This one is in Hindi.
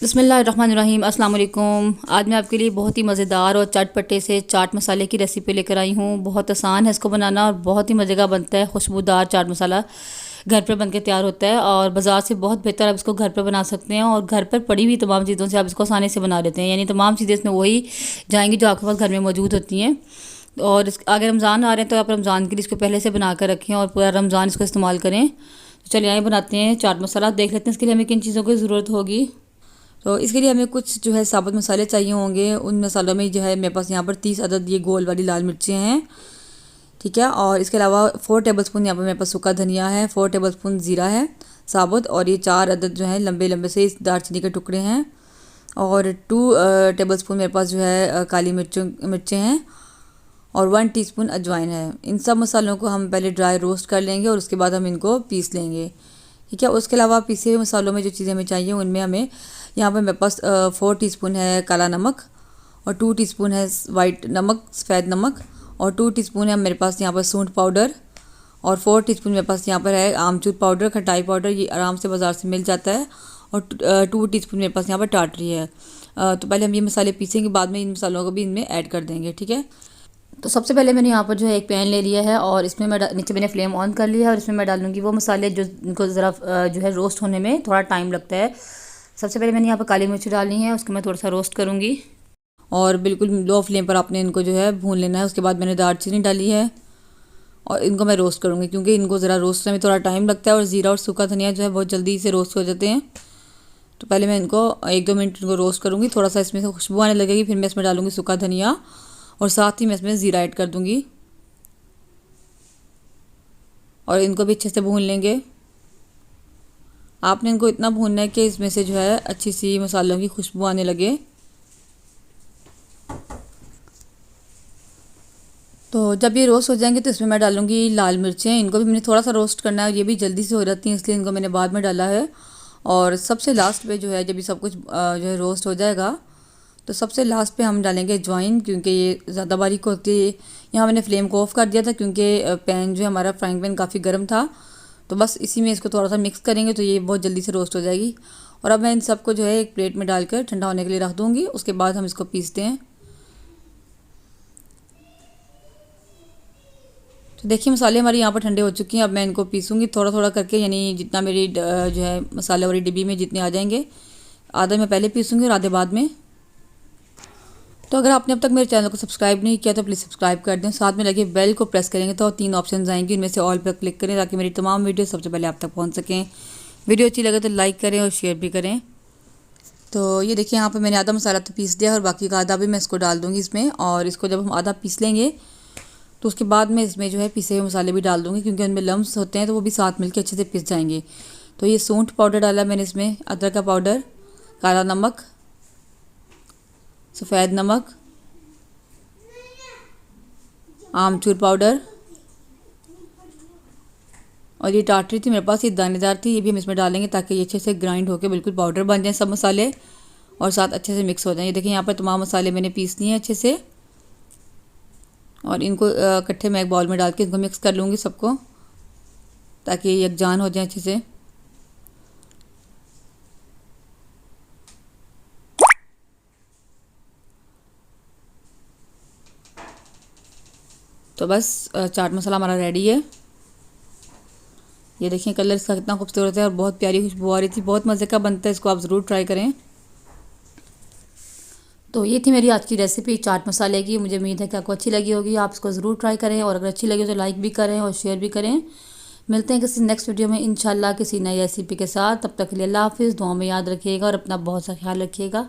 बिस्मिल्लाहिर्रहमानिर्रहीम अस्सलाम वालेकुम। आज मैं आपके लिए बहुत ही मज़ेदार और चटपटे से चाट मसाले की रेसिपी लेकर आई हूँ। बहुत आसान है इसको बनाना और बहुत ही मज़े का बनता है। खुशबूदार चाट मसाला घर पर बनके तैयार होता है और बाज़ार से बहुत बेहतर आप इसको घर पर बना सकते हैं। और घर पर पड़ी हुई तमाम चीज़ों से आप इसको आसानी से बना लेते हैं, यानी तमाम चीज़ें इसमें वही जाएंगी जो आपके पास घर में मौजूद होती हैं। और अगर रमज़ान आ रहे हैं तो आप रमज़ान के लिए इसको पहले से बना कर रखें और पूरा रमज़ान इसको इस्तेमाल करें। तो चलिए आइए बनाते हैं चाट मसाला। देख लेते हैं इसके लिए हमें किन चीज़ों की ज़रूरत होगी। तो इसके लिए हमें कुछ जो है साबुत मसाले चाहिए होंगे। उन मसालों में जो है मेरे पास यहाँ पर 30 अदद ये गोल वाली लाल मिर्चें हैं, ठीक है। और इसके अलावा 4 टेबलस्पून यहाँ पर मेरे पास सूखा धनिया है, 4 टेबलस्पून ज़ीरा है साबुत, और ये 4 अदद जो है लंबे लंबे से इस दालचीनी के टुकड़े हैं, और 2 टेबलस्पून मेरे पास जो है काली मिर्चें हैं, और 1 टीस्पून अजवाइन है। इन सब मसालों को हम पहले ड्राई रोस्ट कर लेंगे और उसके बाद हम इनको पीस लेंगे, ठीक है। उसके अलावा पीसे हुए मसालों में जो चीज़ें हमें चाहिए उनमें हमें यहाँ पर मेरे पास 4 टीस्पून है काला नमक, और 2 टीस्पून है वाइट नमक, सफ़ेद नमक, और 2 टीस्पून है मेरे पास यहाँ पर सूंठ पाउडर, और 4 टीस्पून मेरे पास यहाँ पर है आमचूर पाउडर, खटाई पाउडर, ये आराम से बाज़ार से मिल जाता है, और 2 टीस्पून मेरे पास यहाँ पर टाटरी है। तो पहले हम ये मसाले पीसेंगे, बाद में इन मसालों को भी इनमें ऐड कर देंगे, ठीक है। तो सबसे पहले मैंने यहाँ पर जो है एक पैन ले लिया है और इसमें मैं नीचे मैंने फ्लेम ऑन कर लिया है और इसमें मैं डालूँगी वो मसाले जो इनको ज़रा जो है रोस्ट होने में थोड़ा टाइम लगता है। सबसे पहले मैंने यहाँ पर काली मिर्च डालनी है, उसको मैं थोड़ा सा रोस्ट करूँगी और बिल्कुल लो फ्लेम पर आपने इनको जो है भून लेना है। उसके बाद मैंने दालचीनी डाली है और इनको मैं रोस्ट करूँगी, क्योंकि इनको ज़रा रोस्ट में थोड़ा टाइम लगता है और ज़ीरा और सूखा धनिया जो है बहुत जल्दी से रोस्ट हो जाते हैं। तो पहले मैं इनको 1-2 मिनट इनको रोस्ट करूँगी, थोड़ा सा इसमें से खुशबू आने लगेगी, फिर मैं इसमें डालूँगी सूखा धनिया और साथ ही मैं इसमें ज़ीरा ऐड कर दूँगी और इनको भी अच्छे से भून लेंगे। आपने इनको इतना भूनना है कि इसमें से जो है अच्छी सी मसालों की खुशबू आने लगे। तो जब ये रोस्ट हो जाएंगे तो इसमें मैं डालूँगी लाल मिर्चें, इनको भी मैंने थोड़ा सा रोस्ट करना है, ये भी जल्दी से हो जाती हैं इसलिए इनको मैंने बाद में डाला है। और सबसे लास्ट पे जो है जब ये सब कुछ जो है रोस्ट हो जाएगा तो सबसे लास्ट पे हम डालेंगे अजवाइन, क्योंकि ये ज़्यादा बारीक होती है। यहाँ मैंने फ्लेम को ऑफ़ कर दिया था क्योंकि पैन जो है हमारा फ्राइंग पैन काफ़ी गर्म था, तो बस इसी में इसको थोड़ा सा मिक्स करेंगे तो ये बहुत जल्दी से रोस्ट हो जाएगी। और अब मैं इन सबको जो है एक प्लेट में डालकर ठंडा होने के लिए रख दूँगी, उसके बाद हम इसको पीसते हैं। तो देखिए मसाले हमारे यहाँ पर ठंडे हो चुके हैं। अब मैं इनको पीसूँगी थोड़ा थोड़ा करके, यानी जितना मेरी जो है मसाले वाली डिब्बी में जितने आ जाएंगे, आधे मैं पहले पीसूँगी और आधे बाद में। तो अगर आपने अब तक मेरे चैनल को सब्सक्राइब नहीं किया तो प्लीज़ सब्सक्राइब कर दें, साथ में लगे बेल को प्रेस करेंगे तो 3 ऑप्शन आएंगे, इनमें से ऑल पर क्लिक करें ताकि मेरी तमाम वीडियो सबसे पहले आप तक पहुंच सकें। वीडियो अच्छी लगे तो लाइक करें और शेयर भी करें। तो ये देखिए यहाँ पर मैंने आधा मसाला तो पीस दिया और बाकी का आधा भी मैं इसको डाल दूँगी इसमें, और इसको जब हम आधा पीस लेंगे तो उसके बाद में इसमें जो है पिसे हुए मसाले भी डाल दूँगी, क्योंकि उनमें लम्स होते हैं तो वो भी साथ मिलकर अच्छे से पिस जाएंगे। तो ये सूंठ पाउडर डाला मैंने इसमें, अदरक का पाउडर, काला नमक, सफ़ेद नमक, आमचूर पाउडर, और ये टाटरी थी मेरे पास, ये दानेदार थी, ये भी हम इसमें डालेंगे ताकि ये अच्छे से ग्राइंड होकर बिल्कुल पाउडर बन जाए सब मसाले और साथ अच्छे से मिक्स हो जाए। ये देखिए यहाँ पर तमाम मसाले मैंने पीस लिए हैं अच्छे से, और इनको इकट्ठे मैं एक बाउल में डाल के इनको मिक्स कर लूँगी सबको, ताकि ये यकजान हो जाए अच्छे से। तो बस चाट मसाला हमारा रेडी है। ये देखिए कलर इसका कितना खूबसूरत है और बहुत प्यारी खुशबू आ रही थी, बहुत मज़े का बनता है, इसको आप ज़रूर ट्राई करें। तो ये थी मेरी आज की रेसिपी चाट मसाले की। मुझे उम्मीद है कि आपको अच्छी लगी होगी, आप इसको ज़रूर ट्राई करें, और अगर अच्छी लगी तो लाइक भी करें और शेयर भी करें। मिलते हैं किसी नेक्स्ट वीडियो में इंशाल्लाह किसी नई रेसिपी के साथ। तब तक के लिए अल्लाह हाफिज़। दुआ में याद रखिएगा और अपना बहुत सा ख्याल रखिएगा।